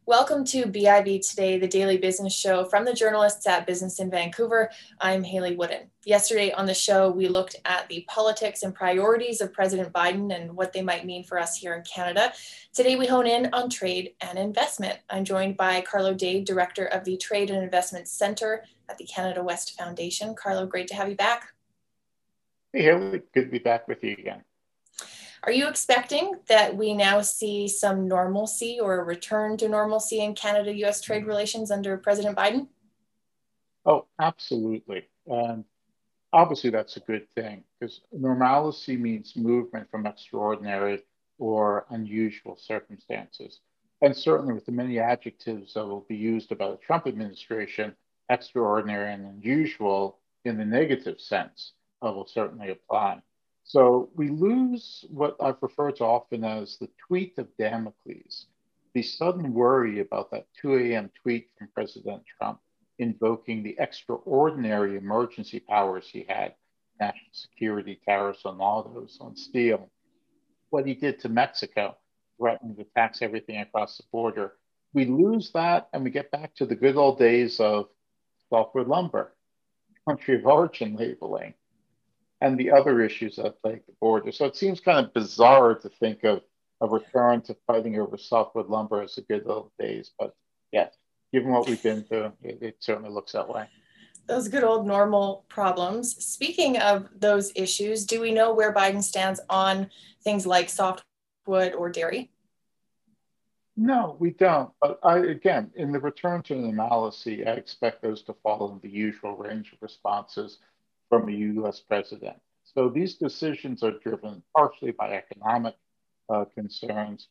Welcome to BIV Today, the daily business show from the journalists at Business in Vancouver. I'm Hayley Woodin. Yesterday on the show, we looked at the politics and priorities of President Biden and what they might mean for us here in Canada. Today, we hone in on trade and investment. I'm joined by Carlo Dade, director of the Trade and Investment Center at the Canada-U.S. Foundation. Carlo, great to have you back. Hey, Hayley, good to be back with you again. Are you expecting that we now see some normalcy or a return to normalcy in Canada-U.S. trade relations under President Biden? Oh, absolutely. And obviously, that's a good thing because normalcy means movement from extraordinary or unusual circumstances. And certainly, with the many adjectives that will be used about the Trump administration, extraordinary and unusual in the negative sense will certainly apply. So we lose what I've referred to often as the tweet of Damocles, the sudden worry about that 2 a.m. tweet from President Trump invoking the extraordinary emergency powers he had, national security, tariffs on autos, on steel, what he did to Mexico, threatening to tax everything across the border. We lose that and we get back to the good old days of softwood lumber, country of origin labeling, and the other issues that plague the border. So it seems kind of bizarre to think of a return to fighting over softwood lumber as the good old days. But yeah, given what we've been through, it certainly looks that way. Those good old normal problems. Speaking of those issues, do we know where Biden stands on things like softwood or dairy? No, we don't. But again, in the return to normalcy, I expect those to fall in the usual range of responses from a U.S. president. So these decisions are driven partially by economic concerns,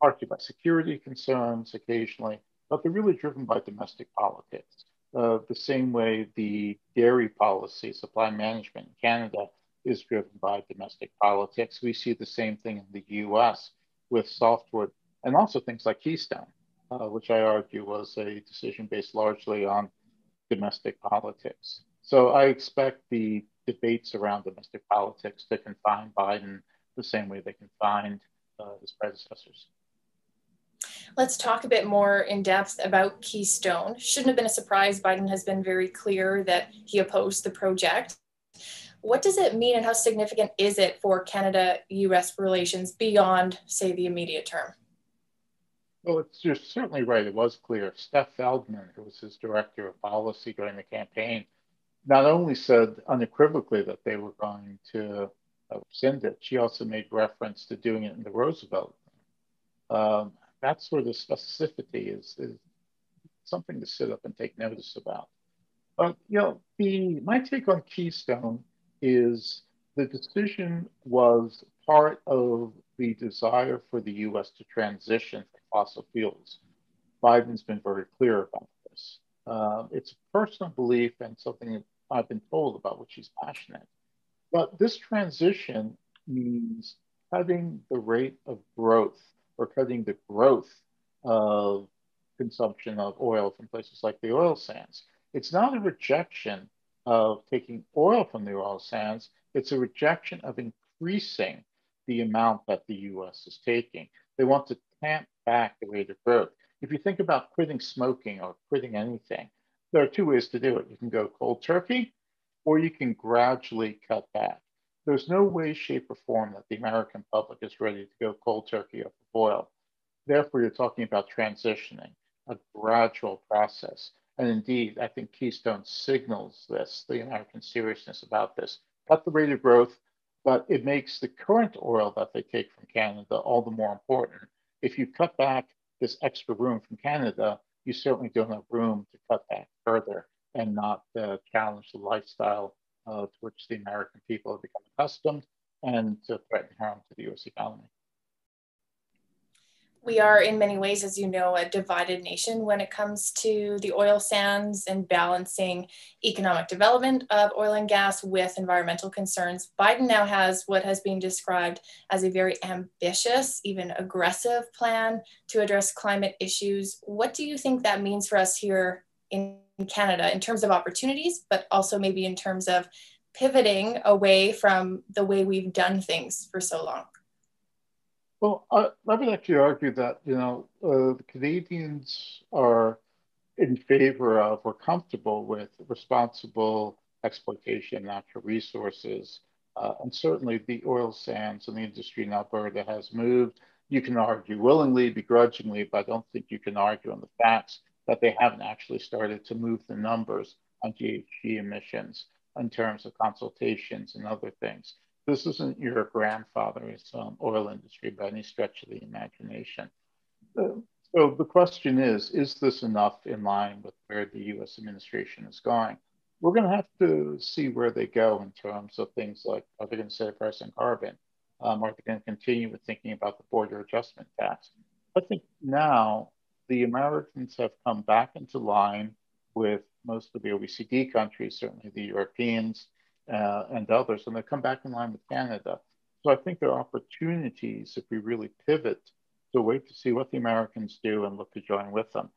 partially by security concerns occasionally, but they're really driven by domestic politics. The same way the dairy policy, supply management in Canada is driven by domestic politics. We see the same thing in the US with softwood and also things like Keystone, which I argue was a decision based largely on domestic politics. So I expect the debates around domestic politics to confine Biden the same way they confined his predecessors. Let's talk a bit more in depth about Keystone. Shouldn't have been a surprise. Biden has been very clear that he opposed the project. What does it mean and how significant is it for Canada-U.S. relations beyond, say, the immediate term? Well, you're certainly right. It was clear. Steph Feldman, who was his director of policy during the campaign, not only said unequivocally that they were going to rescind it, she also made reference to doing it in the Roosevelt. Um, that sort of specificity is something to sit up and take notice about. But my take on Keystone is the decision was part of the desire for the U.S. to transition from fossil fuels. Biden's been very clear about this. It's a personal belief and something that I've been told about which he's passionate. But this transition means cutting the rate of growth or cutting the growth of consumption of oil from places like the oil sands. It's not a rejection of taking oil from the oil sands, it's a rejection of increasing the amount that the US is taking. They want to tamp back the rate of growth. If you think about quitting smoking or quitting anything, there are two ways to do it. You can go cold turkey or you can gradually cut back. There's no way, shape, or form that the American public is ready to go cold turkey off of oil. Therefore, you're talking about transitioning, a gradual process. And indeed, I think Keystone signals this, the American seriousness about this. Cut the rate of growth, but it makes the current oil that they take from Canada all the more important. If you cut back this extra room from Canada, you certainly don't have room to cut back further and not challenge the lifestyle to which the American people have become accustomed and to threaten harm to the US economy. We are, in many ways, as you know, a divided nation when it comes to the oil sands and balancing economic development of oil and gas with environmental concerns. Biden now has what has been described as a very ambitious, even aggressive plan to address climate issues. What do you think that means for us here in Canada in terms of opportunities, but also maybe in terms of pivoting away from the way we've done things for so long? Well, I would actually argue that, the Canadians are in favor of or comfortable with responsible exploitation of natural resources. And certainly the oil sands and the industry in Alberta has moved. You can argue willingly, begrudgingly, but I don't think you can argue on the facts that they haven't actually started to move the numbers on GHG emissions in terms of consultations and other things. This isn't your grandfather's oil industry by any stretch of the imagination. Uh, So the question is this enough in line with where the US administration is going? We're going to have to see where they go in terms of things like, are they going to set a price on carbon? Are they going to continue with thinking about the border adjustment tax? I think now the Americans have come back into line with most of the OECD countries, certainly the Europeans and others, and they've come back in line with Canada. So I think there are opportunities if we really pivot to wait to see what the Americans do and look to join with them.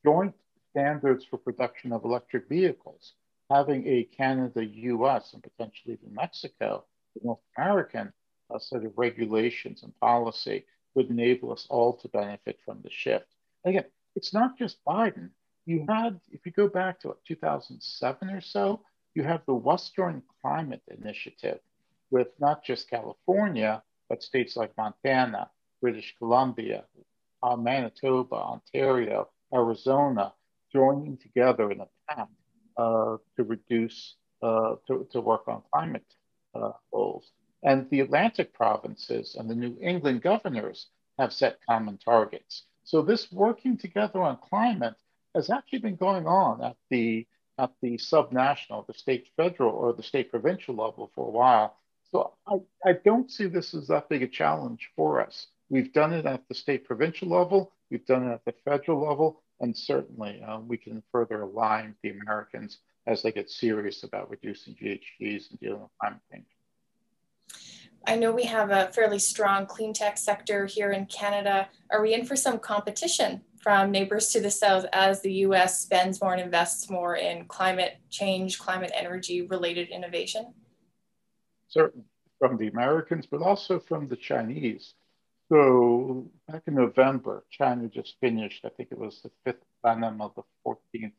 Joint standards for production of electric vehicles, having a Canada-U.S. and potentially even Mexico, the North American set of regulations and policy would enable us all to benefit from the shift. Again, it's not just Biden. You had, if you go back to 2007 or so, you have the Western Climate Initiative with not just California, but states like Montana, British Columbia, Manitoba, Ontario, Arizona, joining together in a pact to reduce, to work on climate goals. And the Atlantic provinces and the New England governors have set common targets. So this working together on climate has actually been going on at the subnational, the state federal, or the state provincial level for a while. So I don't see this as that big a challenge for us. We've done it at the state provincial level, we've done it at the federal level, and certainly we can further align the Americans as they get serious about reducing GHGs and dealing with climate change. I know we have a fairly strong clean tech sector here in Canada. Are we in for some competition from neighbors to the south as the US spends more and invests more in climate change, climate energy related innovation? Certainly from the Americans, but also from the Chinese. So back in November, China just finished, I think it was the fifth plenum of the 14th,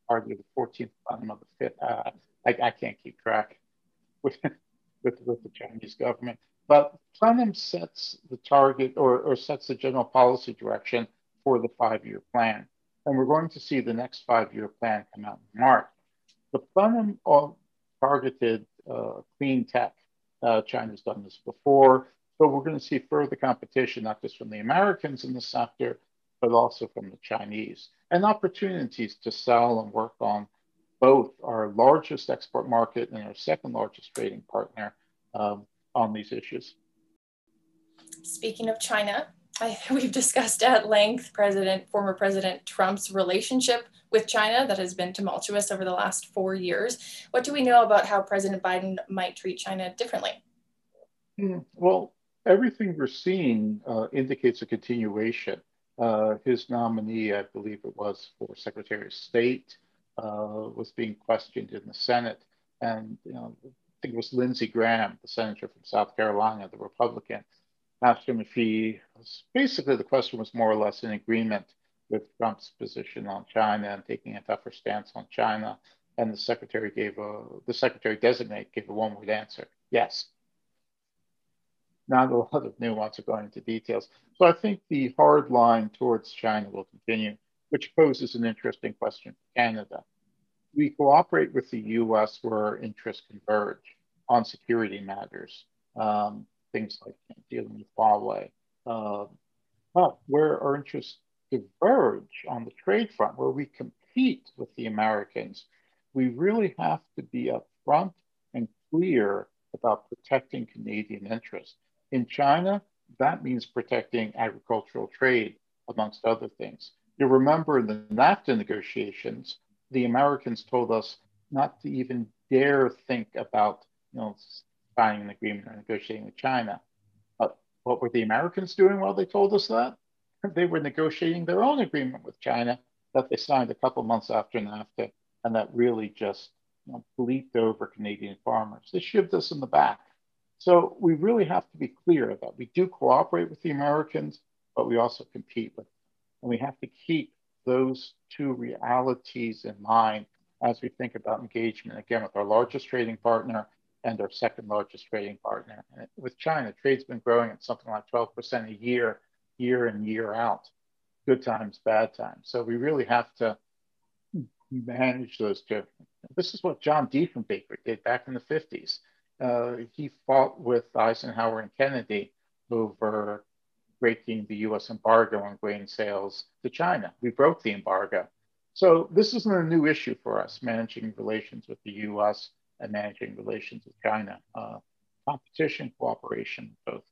hardly the 14th plenum of the fifth. I can't keep track with, with the Chinese government. But plenum sets the target or sets the general policy direction for the 5 year plan. And we're going to see the next 5 year plan come out in March. The plenum targeted clean tech. China's done this before. So we're going to see further competition, not just from the Americans in the sector, but also from the Chinese, and opportunities to sell and work on both our largest export market and our second largest trading partner on these issues. Speaking of China, we've discussed at length former President Trump's relationship with China that has been tumultuous over the last 4 years. What do we know about how President Biden might treat China differently? Well, everything we're seeing indicates a continuation. His nominee, I believe it was for Secretary of State, was being questioned in the Senate. And I think it was Lindsey Graham, the senator from South Carolina, the Republican, asked him if he was basically the question was more or less in agreement with Trump's position on China and taking a tougher stance on China. And the secretary designate gave a one-word answer: yes. Not a lot of nuance or going into details. So I think the hard line towards China will continue, which poses an interesting question for Canada. We cooperate with the US where our interests converge on security matters, things like dealing with Huawei. Uh, but where our interests diverge on the trade front, where we compete with the Americans, we really have to be upfront and clear about protecting Canadian interests. In China, that means protecting agricultural trade, amongst other things. You remember in the NAFTA negotiations, the Americans told us not to even dare think about, signing an agreement or negotiating with China. But what were the Americans doing while they told us that? They were negotiating their own agreement with China that they signed a couple months after NAFTA, and that really just bleeped over Canadian farmers. They shivved us in the back. So we really have to be clear that we do cooperate with the Americans, but we also compete with them. And we have to keep those two realities in mind as we think about engagement, again, with our largest trading partner and our second largest trading partner. And with China, trade's been growing at something like 12% a year, year in, year out, good times, bad times. So we really have to manage those two. This is what John Diefenbaker did back in the 50s. He fought with Eisenhower and Kennedy over breaking the US embargo on grain sales to China. We broke the embargo. So this isn't a new issue for us, managing relations with the US and managing relations with China. Competition, cooperation, both.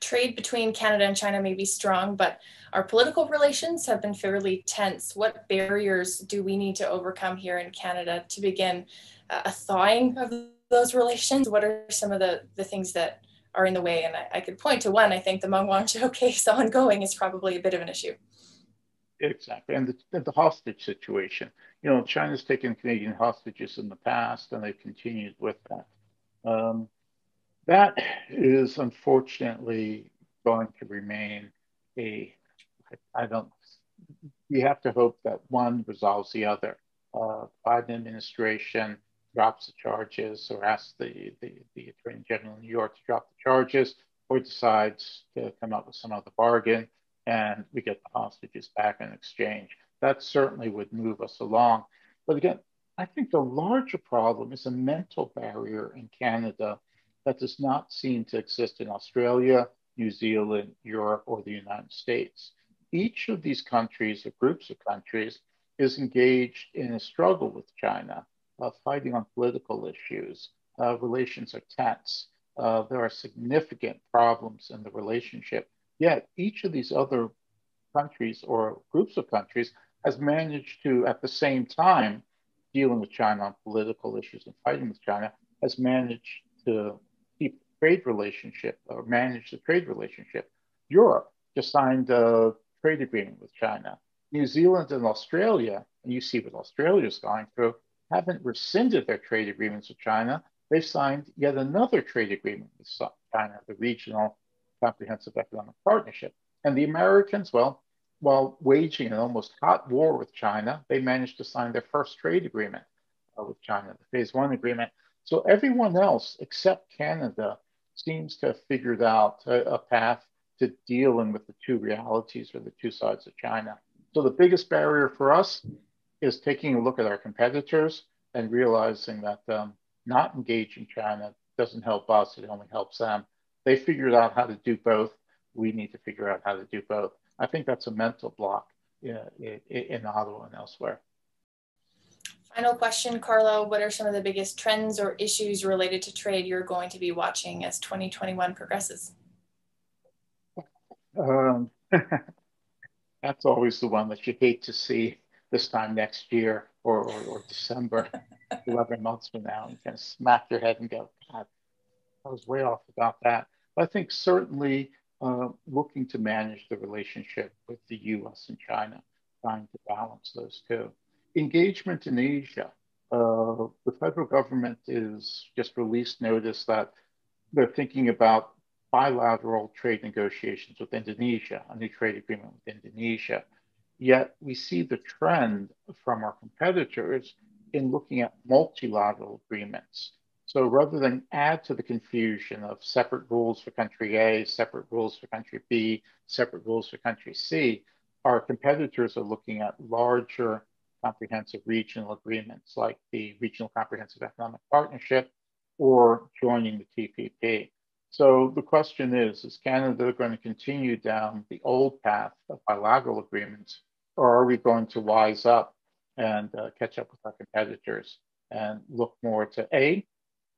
Trade between Canada and China may be strong, but our political relations have been fairly tense. What barriers do we need to overcome here in Canada to begin a thawing of those relations? What are some of the things that are in the way? And I could point to one. I think the Meng Wanzhou case ongoing is probably a bit of an issue. Exactly. And the hostage situation. You know, China's taken Canadian hostages in the past, and they've continued with that. Um, that is unfortunately going to remain a, I don't, we have to hope that one resolves the other. Biden administration drops the charges or asks the Attorney General in New York to drop the charges or decides to come up with some other bargain and we get the hostages back in exchange. That certainly would move us along. But again, I think the larger problem is a mental barrier in Canada that does not seem to exist in Australia, New Zealand, Europe, or the United States. Each of these countries or groups of countries is engaged in a struggle with China, fighting on political issues. Relations are tense. There are significant problems in the relationship. Yet each of these other countries or groups of countries has managed to, at the same time, dealing with China on political issues and fighting with China, has managed to keep the trade relationship or manage the trade relationship. Europe just signed a trade agreement with China. New Zealand and Australia, and you see what Australia's going through, haven't rescinded their trade agreements with China. They've signed yet another trade agreement with China, the Regional Comprehensive Economic Partnership. And the Americans, well, while waging an almost hot war with China, they managed to sign their first trade agreement with China, the Phase One agreement. So everyone else except Canada seems to have figured out a path to dealing with the two realities or the two sides of China. So the biggest barrier for us is taking a look at our competitors and realizing that not engaging China doesn't help us, it only helps them. They figured out how to do both. We need to figure out how to do both. I think that's a mental block in Ottawa and elsewhere. Final question, Carlo. What are some of the biggest trends or issues related to trade you're going to be watching as 2021 progresses? That's always the one that you hate to see this time next year or December, 11 months from now. You kind of smack your head and go, God, I was way off about that. But I think certainly looking to manage the relationship with the US and China, trying to balance those two. Engagement in Asia. The federal government is just released notice that they're thinking about bilateral trade negotiations with Indonesia, a new trade agreement with Indonesia. Yet we see the trend from our competitors in looking at multilateral agreements. So rather than add to the confusion of separate rules for country A, separate rules for country B, separate rules for country C, our competitors are looking at larger comprehensive regional agreements like the Regional Comprehensive Economic Partnership or joining the TPP. So the question is Canada going to continue down the old path of bilateral agreements, or are we going to wise up and catch up with our competitors and look more to A,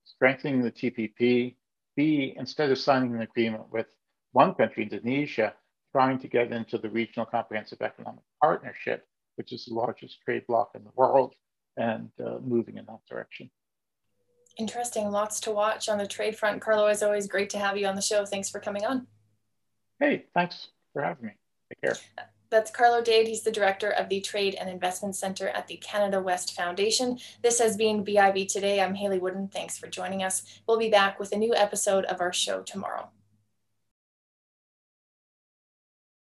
strengthening the TPP, B, instead of signing an agreement with one country, Indonesia, trying to get into the Regional Comprehensive Economic Partnership, which is the largest trade bloc in the world, and moving in that direction. Interesting. Lots to watch on the trade front. Carlo, it's always great to have you on the show. Thanks for coming on. Hey, thanks for having me. Take care. That's Carlo Dade. He's the director of the Trade and Investment Center at the Canada-U.S. Foundation. This has been BIV Today. I'm Hayley Woodin. Thanks for joining us. We'll be back with a new episode of our show tomorrow.